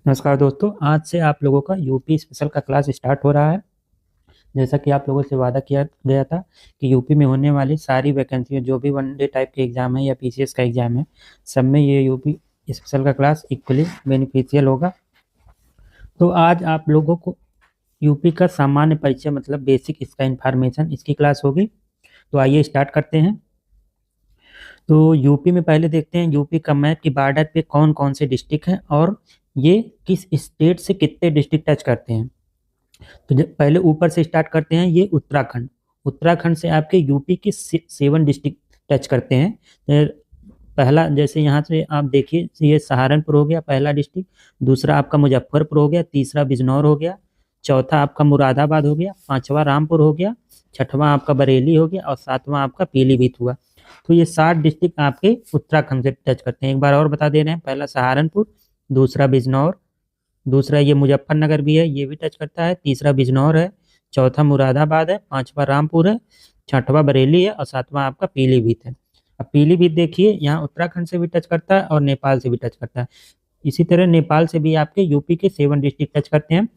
नमस्कार दोस्तों, आज से आप लोगों का यूपी स्पेशल का क्लास स्टार्ट हो रहा है। जैसा कि आप लोगों से वादा किया गया था कि यूपी में होने वाली सारी वैकेंसी जो भी वनडे टाइप के एग्जाम है या पीसीएस का एग्जाम है, सब में ये यूपी स्पेशल का क्लास इक्वली बेनिफिशियल होगा। तो आज आप लोगों को यूपी का सामान्य परिचय मतलब बेसिक इसका इंफॉर्मेशन इसकी क्लास होगी। तो आइए स्टार्ट करते हैं। तो यूपी में पहले देखते हैं यूपी का मैप की बॉर्डर पे कौन कौन से डिस्ट्रिक्ट हैं और ये किस स्टेट से कितने डिस्ट्रिक्ट टच करते हैं। तो पहले ऊपर से स्टार्ट करते हैं। ये उत्तराखंड उत्तराखंड से आपके यूपी के 7 डिस्ट्रिक्ट टच करते हैं। पहला जैसे यहाँ से आप देखिए, ये सहारनपुर हो गया पहला डिस्ट्रिक्ट, दूसरा आपका मुजफ्फरपुर हो गया, तीसरा बिजनौर हो गया, चौथा आपका मुरादाबाद हो गया, पांचवा रामपुर हो गया, छठवां आपका बरेली हो गया और सातवां आपका पीलीभीत हुआ। तो ये 7 डिस्ट्रिक्ट आपके उत्तराखंड से टच करते हैं। एक बार और बता दे रहे हैं, पहला सहारनपुर, दूसरा बिजनौर, दूसरा ये मुजफ्फरनगर भी है, ये भी टच करता है, तीसरा बिजनौर है, चौथा मुरादाबाद है, पांचवा रामपुर है, छठवां बरेली है और सातवां आपका पीलीभीत है। अब पीलीभीत देखिए, यहाँ उत्तराखंड से भी टच करता है और नेपाल से भी टच करता है। इसी तरह नेपाल से भी आपके यूपी के 7 डिस्ट्रिक्ट टच करते हैं।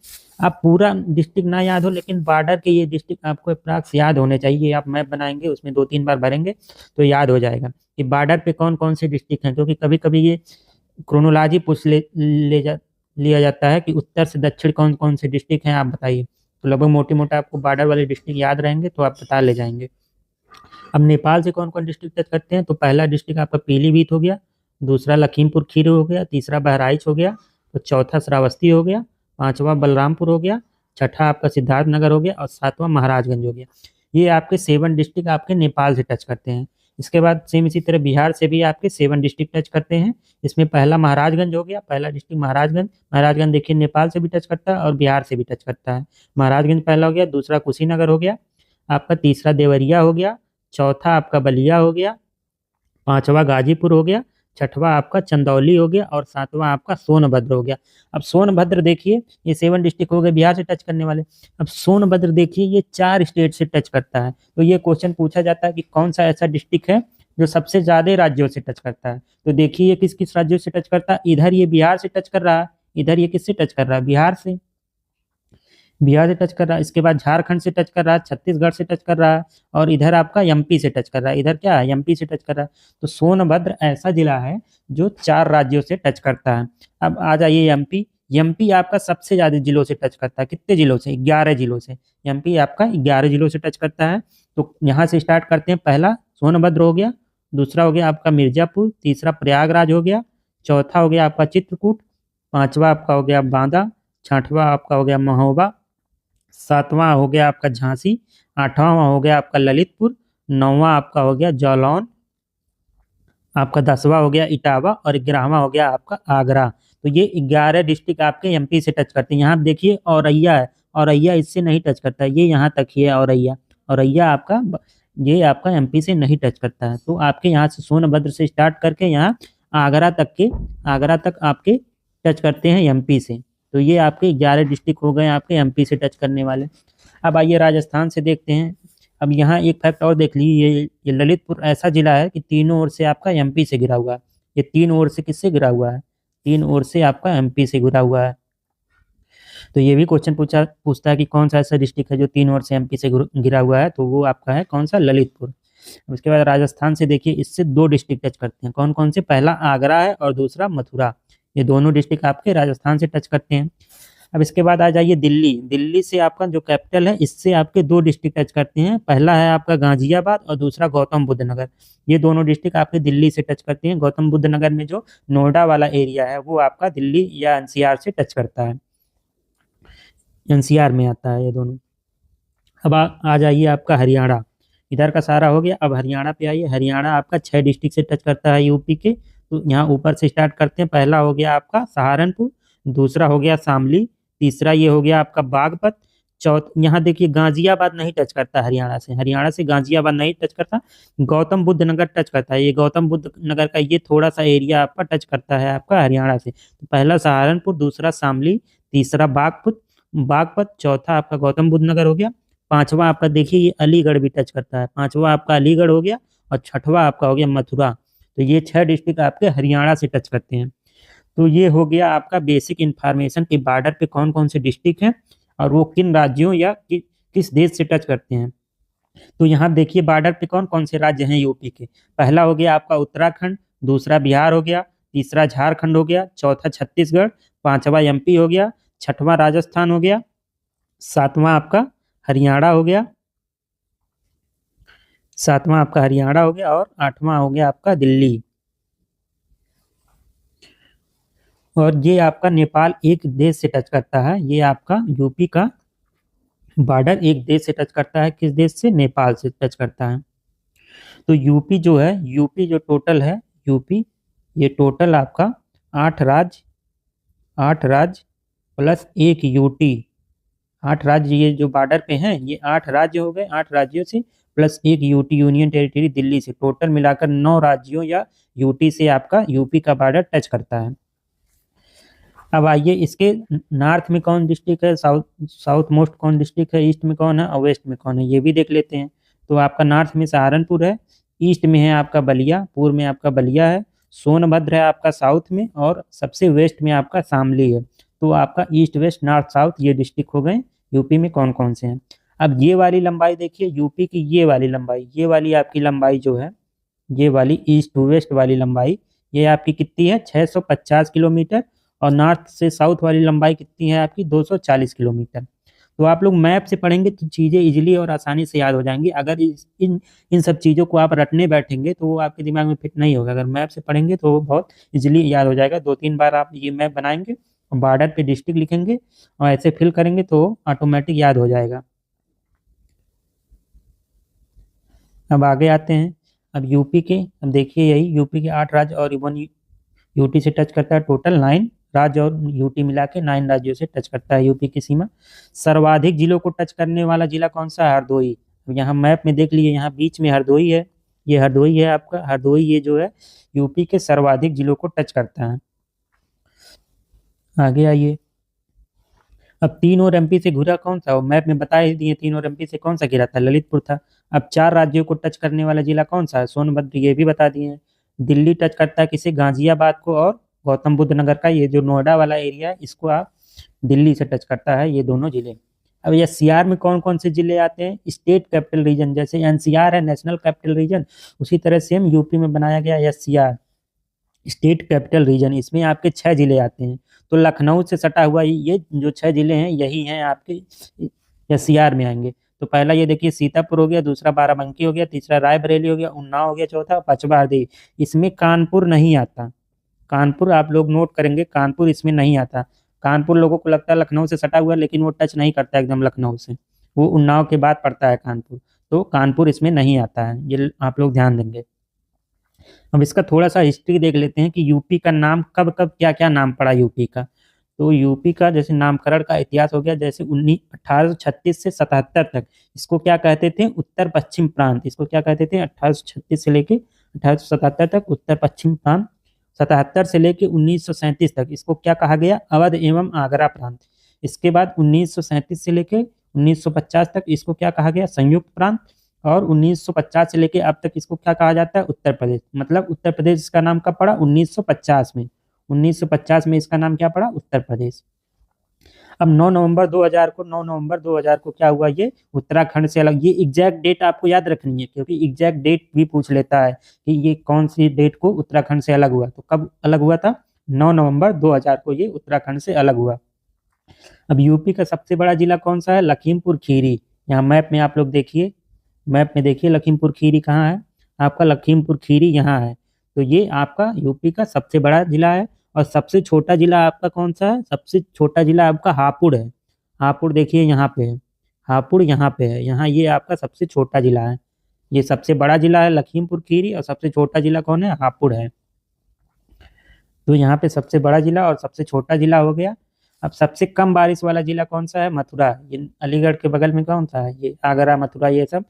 आप पूरा डिस्ट्रिक्ट ना याद हो, लेकिन बॉर्डर के ये डिस्ट्रिक्ट आपको अप्रॉक्स याद होने चाहिए। आप मैप बनाएंगे, उसमें 2-3 बार भरेंगे तो याद हो जाएगा कि बॉर्डर पे कौन कौन से डिस्ट्रिक्ट हैं, क्योंकि कभी कभी ये क्रोनोलॉजी पूछ लिया जाता है कि उत्तर से दक्षिण कौन कौन से डिस्ट्रिक्ट हैं, आप बताइए। तो लगभग मोटे मोटा आपको बॉर्डर वाले डिस्ट्रिक्ट याद रहेंगे तो आप बता ले जाएंगे। अब नेपाल से कौन कौन डिस्ट्रिक्ट टच करते हैं, तो पहला डिस्ट्रिक्ट आपका पीलीभीत हो गया, दूसरा लखीमपुर खीरी हो गया, तीसरा बहराइच हो गया, तो चौथा श्रावस्ती हो गया, पांचवा बलरामपुर हो गया, छठा आपका सिद्धार्थनगर हो गया और सातवां महाराजगंज हो गया। ये आपके 7 डिस्ट्रिक्ट आपके नेपाल से टच करते हैं। इसके बाद सेम इसी तरह बिहार से भी आपके 7 डिस्ट्रिक्ट टच करते हैं। इसमें पहला महाराजगंज हो गया, पहला डिस्ट्रिक्ट महाराजगंज। महाराजगंज देखिए नेपाल से भी टच करता है और बिहार से भी टच करता है। महाराजगंज पहला हो गया, दूसरा कुशीनगर हो गया, आपका तीसरा देवरिया हो गया, चौथा आपका बलिया हो गया, पांचवा गाजीपुर हो गया, छठवां आपका चंदौली हो गया और सातवां आपका सोनभद्र हो गया। अब सोनभद्र देखिए, ये 7 डिस्ट्रिक्ट हो गए बिहार से टच करने वाले। अब सोनभद्र देखिए, ये 4 स्टेट से टच करता है। तो ये क्वेश्चन पूछा जाता है कि कौन सा ऐसा डिस्ट्रिक्ट है जो सबसे ज्यादा राज्यों से टच करता है। तो देखिए ये किस किस राज्यों से टच करता है। इधर ये बिहार से टच कर रहा है, इधर ये किससे टच कर रहा है, बिहार से। बिहार से टच कर रहा है, इसके बाद झारखंड से टच कर रहा है, छत्तीसगढ़ से टच कर रहा है और इधर आपका एमपी से टच कर रहा है। इधर क्या है, एमपी से टच कर रहा है। तो सोनभद्र ऐसा जिला है जो 4 राज्यों से टच करता है। अब आ जाइए एमपी। एमपी आपका सबसे ज्यादा जिलों से टच करता है। कितने जिलों से, 11 जिलों से। एमपी आपका 11 जिलों से टच करता है। तो यहाँ से स्टार्ट करते हैं। पहला सोनभद्र हो गया, दूसरा हो गया आपका मिर्जापुर, तीसरा प्रयागराज हो गया, चौथा हो गया आपका चित्रकूट, पांचवा आपका हो गया बांदा, छठवां आपका हो गया महोबा, सातवां हो गया आपका झांसी, आठवां हो गया आपका ललितपुर, नौवां आपका हो गया जालौन, आपका 10वां हो गया इटावा और 11वां हो गया आपका आगरा। तो ये 11 डिस्ट्रिक्ट आपके एमपी से टच करते हैं। यहाँ आप देखिए औरैया है, औरैया इससे नहीं टच करता, ये यहाँ तक ही है औरैया। औरैया आपका ये आपका एमपी से नहीं टच करता है। तो आपके यहाँ से सोनभद्र से स्टार्ट करके यहाँ आगरा तक आपके टच करते हैं एमपी से। तो ये आपके 11 डिस्ट्रिक्ट हो गए आपके एमपी से टच करने वाले। अब आइए राजस्थान से देखते हैं। अब यहाँ एक फैक्ट और देख लीजिए, ये ललितपुर ऐसा जिला है कि तीनों ओर से आपका एमपी से घिरा हुआ है। ये 3 ओर से किससे घिरा हुआ है, 3 ओर से आपका एमपी से घिरा हुआ है। तो ये भी क्वेश्चन पूछता है कि कौन सा ऐसा डिस्ट्रिक्ट है जो 3 ओर से एमपी से घिरा हुआ है, तो वो आपका है कौन सा, ललितपुर। उसके बाद राजस्थान से देखिए, इससे 2 डिस्ट्रिक्ट टच करते हैं। कौन कौन से, पहला आगरा है और दूसरा मथुरा। ये दोनों डिस्ट्रिक्ट आपके राजस्थान से टच करते हैं। अब इसके बाद आ जाइए दिल्ली। दिल्ली से आपका जो कैपिटल है, इससे आपके 2 डिस्ट्रिक्ट टच करते हैं। पहला है आपका गाजियाबाद और दूसरा गौतम बुद्ध नगर। ये दोनों डिस्ट्रिक्ट आपके दिल्ली से टच करते हैं। गौतम बुद्ध नगर में जो नोएडा वाला एरिया है वो आपका दिल्ली या एनसीआर से टच करता है, एनसीआर में आता है ये दोनों। अब आ जाइए आपका हरियाणा। इधर का सारा हो गया। अब हरियाणा पे आइए। हरियाणा आपका 6 डिस्ट्रिक्ट से टच करता है यूपी के। तो यहाँ ऊपर से स्टार्ट करते हैं। पहला हो गया आपका सहारनपुर, दूसरा हो गया शामली, तीसरा ये हो गया आपका बागपत, यहाँ देखिए गाजियाबाद नहीं टच करता हरियाणा से। हरियाणा से गाजियाबाद नहीं टच करता। गौतम बुद्ध नगर टच करता है। ये गौतम बुद्ध नगर का ये थोड़ा सा एरिया आपका टच करता है आपका हरियाणा से। तो पहला सहारनपुर, दूसरा शामली, तीसरा बागपत, चौथा आपका गौतम बुद्ध नगर हो गया, पांचवा आपका देखिए ये अलीगढ़ भी टच करता है। पांचवा आपका अलीगढ़ हो गया और छठवा आपका हो गया मथुरा। तो ये 6 डिस्ट्रिक्ट आपके हरियाणा से टच करते हैं। तो ये हो गया आपका बेसिक इंफॉर्मेशन कि बॉर्डर पे कौन कौन से डिस्ट्रिक्ट हैं और वो किन राज्यों या किस देश से टच करते हैं। तो यहाँ देखिए बॉर्डर पे कौन कौन से राज्य हैं यूपी के। पहला हो गया आपका उत्तराखंड, दूसरा बिहार हो गया, तीसरा झारखंड हो गया, चौथा छत्तीसगढ़, पांचवा एमपी हो गया, छठवां राजस्थान हो गया, सातवां आपका हरियाणा हो गया, सातवां आपका हरियाणा हो गया और आठवां हो गया आपका दिल्ली। और ये आपका नेपाल एक देश से टच करता है। ये आपका यूपी का बॉर्डर एक देश से टच करता है। किस देश से? नेपाल से टच करता है। तो यूपी जो है, यूपी जो टोटल है, यूपी ये टोटल आपका 8 राज्य, 8 राज्य प्लस एक यूटी, 8 राज्य ये जो बॉर्डर पे हैं ये 8 राज्य हो गए, 8 राज्यों से प्लस एक यूटी यूनियन टेरिटरी दिल्ली से, टोटल मिलाकर 9 राज्यों या यूटी से आपका यूपी का बॉर्डर टच करता है। अब आइए इसके नॉर्थ में कौन डिस्ट्रिक्ट है, साउथ साउथ मोस्ट कौन डिस्ट्रिक्ट है, ईस्ट में कौन है और वेस्ट में कौन है, ये भी देख लेते हैं। तो आपका नॉर्थ में सहारनपुर है, ईस्ट में है आपका बलिया, पूर्व में आपका बलिया है, सोनभद्र है आपका साउथ में और सबसे वेस्ट में आपका शामली है। तो आपका ईस्ट वेस्ट नॉर्थ साउथ ये डिस्ट्रिक्ट हो गए यूपी में कौन कौन से हैं। अब ये वाली लंबाई देखिए यूपी की, ये वाली लंबाई, ये वाली आपकी लंबाई जो है, ये वाली ईस्ट टू वेस्ट वाली लंबाई, ये आपकी कितनी है? 650 किलोमीटर। और नॉर्थ से साउथ वाली लंबाई कितनी है आपकी? 240 किलोमीटर। तो आप लोग मैप से पढ़ेंगे तो चीज़ें इजीली और आसानी से याद हो जाएंगी। अगर इन इन सब चीज़ों को आप रटने बैठेंगे तो वो आपके दिमाग में फिट नहीं होगा। अगर मैप से पढ़ेंगे तो वो बहुत इजीली याद हो जाएगा। 2-3 बार आप ये मैप बनाएंगे और बॉर्डर पे डिस्ट्रिक्ट लिखेंगे और ऐसे फिल करेंगे तो ऑटोमेटिक याद हो जाएगा। अब आगे आते हैं। अब यूपी के, अब देखिए यही यूपी के 8 राज्य और इवन यूटी से टच करता है, टोटल 9 राज्य और यूटी मिला के 9 राज्यों से टच करता है यूपी की सीमा। सर्वाधिक जिलों को टच करने वाला जिला कौन सा है? हरदोई। अब यहाँ मैप में देख लीजिए, यहाँ बीच में हरदोई है, ये हरदोई है आपका, हरदोई ये जो है यूपी के सर्वाधिक जिलों को टच करता है। आगे आइए। अब 3 और एमपी से घिरा कौन सा? वो मैप में बता ही दिए, 3 और एमपी से कौन सा घिरा था? ललितपुर था। अब 4 राज्यों को टच करने वाला जिला कौन सा है? सोनभद्र, ये भी बता दिए हैं। दिल्ली टच करता है किसे? गाजियाबाद को और गौतम बुद्ध नगर का ये जो नोएडा वाला एरिया है इसको आप दिल्ली से टच करता है, ये दोनों जिले। अब एससीआर में कौन कौन से जिले आते हैं? स्टेट कैपिटल रीजन, जैसे एनसीआर है नेशनल कैपिटल रीजन, उसी तरह सेम यूपी में बनाया गया एससीआर स्टेट कैपिटल रीजन। इसमें आपके 6 जिले आते हैं। तो लखनऊ से सटा हुआ ये जो 6 जिले हैं यही हैं आपके एससीआर में आएंगे। तो पहला ये देखिए सीतापुर हो गया, दूसरा बाराबंकी हो गया, तीसरा रायबरेली हो गया, उन्नाव हो गया, चौथा, पांचवा हरदोई। इसमें कानपुर नहीं आता। कानपुर आप लोग नोट करेंगे, कानपुर इसमें नहीं आता। कानपुर लोगों को लगता है लखनऊ से सटा हुआ है, लेकिन वो टच नहीं करता एकदम लखनऊ से, वो उन्नाव के बाद पड़ता है कानपुर। तो कानपुर इसमें नहीं आता है, ये आप लोग ध्यान देंगे। अब इसका थोड़ा सा हिस्ट्री देख लेते हैं कि यूपी का नाम कब कब क्या क्या नाम पड़ा यूपी का। तो यूपी का जैसे नामकरण का इतिहास हो गया, जैसे 1836 से 77 तक इसको क्या कहते थे? उत्तर पश्चिम प्रांत। इसको क्या कहते थे? 1836 से लेके 1877 तक उत्तर पश्चिम प्रांत। 77 से लेके 1937 तक इसको क्या कहा गया? अवध एवं आगरा प्रांत। इसके बाद 1937 से लेके 1950 तक इसको क्या कहा गया? संयुक्त प्रांत। और 1950 से लेके अब तक इसको क्या कहा जाता है? उत्तर प्रदेश। मतलब उत्तर प्रदेश इसका नाम कब पड़ा? 1950 में। 1950 में इसका नाम क्या पड़ा? उत्तर प्रदेश। अब 9 नवंबर 2000 को, 9 नवंबर 2000 को क्या हुआ? ये उत्तराखंड से अलग। ये एग्जैक्ट डेट आपको याद रखनी है क्योंकि एग्जैक्ट डेट भी पूछ लेता है कि ये कौन सी डेट को उत्तराखंड से अलग हुआ। तो कब अलग हुआ था? 9 नवंबर 2000 को ये उत्तराखंड से अलग हुआ। अब यूपी का सबसे बड़ा जिला कौन सा है? लखीमपुर खीरी। यहाँ मैप में आप लोग देखिए, मैप में देखिए लखीमपुर खीरी कहाँ है? आपका लखीमपुर खीरी यहाँ है। तो ये आपका यूपी का सबसे बड़ा जिला है। और सबसे छोटा जिला आपका कौन सा है? सबसे छोटा जिला आपका हापुड़ है। हापुड़ देखिए यहाँ पे है, हापुड़ यहाँ पे है, यहाँ ये आपका सबसे छोटा जिला है। ये सबसे बड़ा जिला है लखीमपुर खीरी और सबसे छोटा जिला कौन है? हापुड़ है। तो यहाँ पे सबसे बड़ा जिला और सबसे छोटा जिला हो गया। अब सबसे कम बारिश वाला जिला कौन सा है? मथुरा। ये अलीगढ़ के बगल में कौन सा है? ये आगरा, मथुरा, ये सब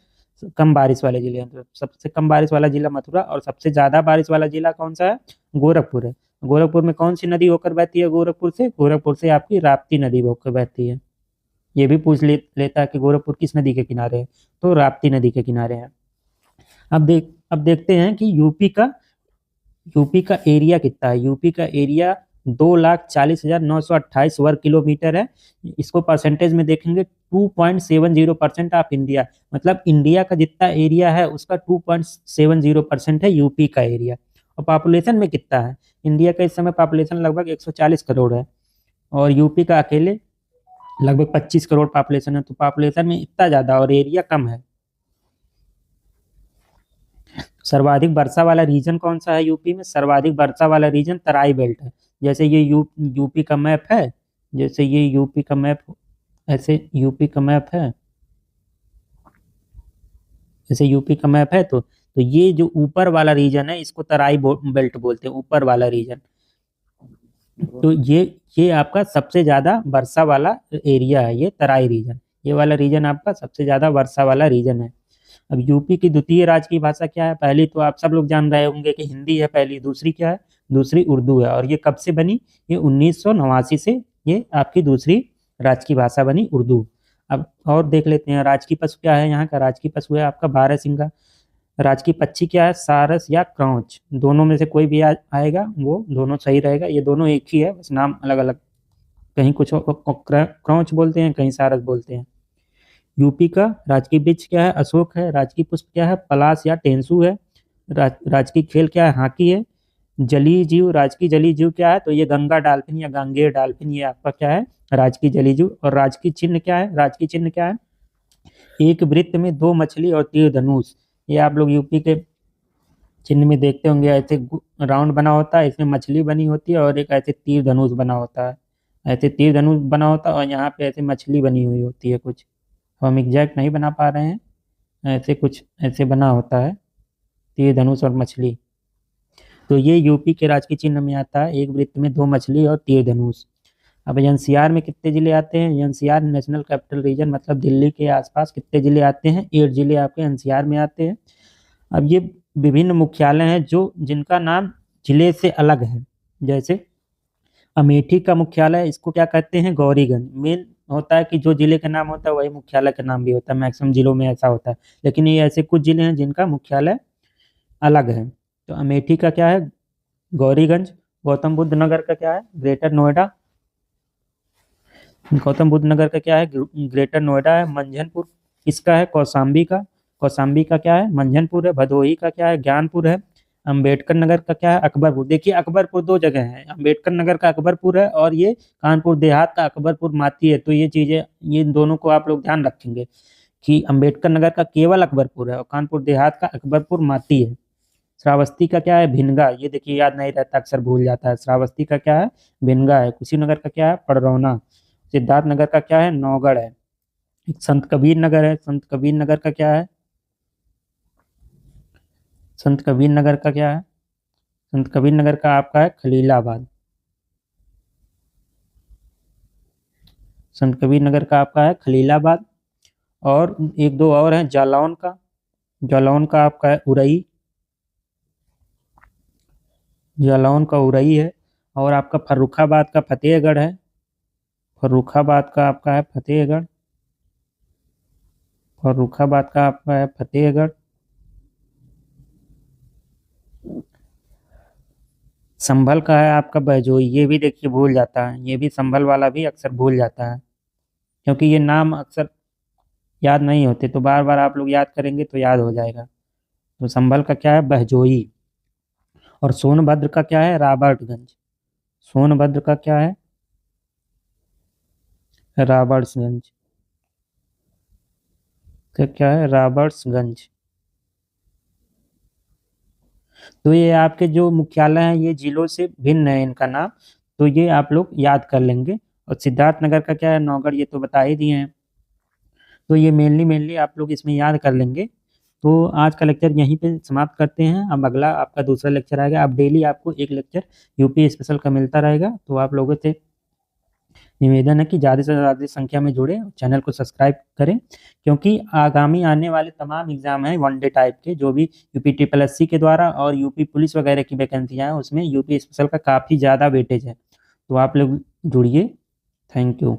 कम बारिश वाले जिले हैं। तो सबसे कम बारिश वाला जिला मथुरा। और सबसे ज्यादा बारिश वाला जिला कौन सा है? गोरखपुर है। गोरखपुर में कौन सी नदी होकर बहती है? गोरखपुर से, गोरखपुर से आपकी राप्ती नदी होकर बहती है। ये भी पूछ लेता है कि गोरखपुर किस नदी के किनारे है, तो राप्ती नदी के किनारे है। अब देखते हैं कि यूपी का एरिया कितना है। यूपी का एरिया 2,40,928 वर्ग किलोमीटर है। इसको परसेंटेज में देखेंगे 2.70% ऑफ इंडिया, मतलब इंडिया का जितना एरिया है उसका 2.70% है यूपी का एरिया। और पॉपुलेशन में कितना है, इंडिया का इस समय पॉपुलेशन लगभग 140 करोड़ है और यूपी का अकेले लगभग 25 करोड़ पॉपुलेशन है। तो पॉपुलेशन में इतना ज़्यादा और एरिया कम है। सर्वाधिक वर्षा वाला रीजन कौन सा है यूपी में? सर्वाधिक वर्षा वाला रीजन तराई बेल्ट है। जैसे ये यूपी का मैप है, जैसे ये यूपी का मैप, ऐसे यूपी का मैप है, जैसे यूपी का मैप है तो ये जो ऊपर वाला रीजन है इसको तराई बेल्ट बोलते हैं, ऊपर वाला रीजन। तो ये आपका सबसे ज्यादा वर्षा वाला एरिया है, ये तराई रीजन, ये वाला रीजन आपका सबसे ज्यादा वर्षा वाला रीजन है। अब यूपी की द्वितीय राज्य की भाषा क्या है? पहली तो आप सब लोग जान रहे होंगे कि हिंदी है पहली, दूसरी क्या है? दूसरी उर्दू है। और ये कब से बनी? ये 1989 से ये आपकी दूसरी राज्य की भाषा बनी, उर्दू। अब और देख लेते हैं राजकीय पशु क्या है यहाँ का। राजकीय पशु है आपका बारहसिंगा। राजकीय पक्षी क्या है? सारस या क्रौच, दोनों में से कोई भी आएगा वो दोनों सही रहेगा। ये दोनों एक ही है, बस नाम अलग अलग, कहीं कुछ क्रौच बोलते हैं, कहीं सारस बोलते हैं। यूपी का राजकीय वृक्ष क्या है? अशोक है। राजकीय पुष्प क्या है? पलाश या टेंसू है। राजकीय खेल क्या है? हॉकी है। जलीय जीव, राजकीय जलीय जीव क्या है? तो ये गंगा डाल्फिन या गांगेय डाल्फिन, ये आपका क्या है? राजकीय जलीय जीव। और राजकीय चिन्ह क्या है? राजकीय चिन्ह क्या है? एक वृत्त में 2 मछली और तीर धनुष। ये आप लोग यूपी के चिन्ह में देखते होंगे, ऐसे राउंड बना होता है, इसमें मछली बनी होती है और एक ऐसे तीर धनुष बना होता है, ऐसे तीर धनुष बना होता है और यहाँ पे ऐसे मछली बनी हुई होती है कुछ, हम एग्जैक्ट नहीं बना पा रहे हैं, ऐसे कुछ ऐसे बना होता है तीर धनुष और मछली। तो ये यूपी के राजकीय चिन्ह में आता है, एक वृत्त में 2 मछली और तीर धनुष। अब एनसीआर में कितने जिले आते हैं? एनसीआर नेशनल कैपिटल रीजन, मतलब दिल्ली के आसपास कितने जिले आते हैं? 8 जिले आपके एनसीआर में आते हैं। अब ये विभिन्न मुख्यालय हैं जो जिनका नाम जिले से अलग है। जैसे अमेठी का मुख्यालय, इसको क्या कहते हैं? गौरीगंज। मेन होता है कि जो जिले का नाम होता है वही मुख्यालय का नाम भी होता है, मैक्सिमम जिलों में ऐसा होता है, लेकिन ये ऐसे कुछ जिले हैं जिनका मुख्यालय अलग है। तो अमेठी का क्या है? गौरीगंज। गौतम बुद्ध नगर का क्या है? ग्रेटर नोएडा। गौतम बुद्ध नगर का क्या है? ग्रेटर नोएडा है। मंझनपुर इसका है कौशाम्बी का, कौशाम्बी का क्या है? मंझनपुर है। भदोही का क्या है? ज्ञानपुर है। अंबेडकर नगर का क्या है? अकबरपुर। देखिए अकबरपुर 2 जगह है, अंबेडकर नगर का अकबरपुर है और ये कानपुर देहात का अकबरपुर माती है। तो ये चीजें, ये दोनों को आप लोग ध्यान रखेंगे कि अंबेडकर नगर का केवल अकबरपुर है और कानपुर देहात का अकबरपुर माती है। श्रावस्ती का क्या है? भिनगा। ये देखिए याद नहीं रहता, अक्सर भूल जाता है। श्रावस्ती का क्या है? भिनगा है। कुशीनगर का क्या है? पड़रौना। सिद्धार्थ नगर का क्या है? नौगढ़ है। एक संत कबीर नगर है, संत कबीर नगर का क्या है? संत कबीर नगर का क्या है? संत कबीर नगर का आपका है खलीलाबाद। संत कबीर नगर का आपका है खलीलाबाद। और एक दो और हैं, जालौन का, जालौन का आपका है उरई, जालौन का उरई है। और आपका फर्रुखाबाद का फतेहगढ़ है, फर्रुखाबाद का आपका है फतेहगढ़, फर्रुखाबाद का आपका है फतेहगढ़। संभल का है आपका बहजोई। ये भी देखिए भूल जाता है, ये भी संभल वाला भी अक्सर भूल जाता है क्योंकि ये नाम अक्सर याद नहीं होते, तो बार बार आप लोग याद करेंगे तो याद हो जाएगा। तो संभल का क्या है? बहजोई। और सोनभद्र का क्या है? रॉबर्टगंज। सोनभद्र का क्या है? रॉबर्ट्सगंज का क्या है? रॉबर्ट्सगंज। तो ये आपके जो मुख्यालय हैं ये जिलों से भिन्न है इनका नाम, तो ये आप लोग याद कर लेंगे। और सिद्धार्थ नगर का क्या है? नौगढ़, ये तो बता ही दिए हैं। तो ये मेनली आप लोग इसमें याद कर लेंगे। तो आज का लेक्चर यहीं पे समाप्त करते हैं। अब अगला आपका दूसरा लेक्चर आएगा। अब डेली आपको एक लेक्चर यूपी स्पेशल का मिलता रहेगा। तो आप लोगों से निवेदन है कि ज़्यादा से ज़्यादा संख्या में जुड़े, चैनल को सब्सक्राइब करें, क्योंकि आगामी आने वाले तमाम एग्जाम हैं वनडे टाइप के, जो भी यूपी ट्रिपल एससी के द्वारा और यूपी पुलिस वगैरह की वैकेंसियाँ हैं, उसमें यूपी स्पेशल का काफ़ी ज़्यादा वेटेज है। तो आप लोग जुड़िए। Thank you.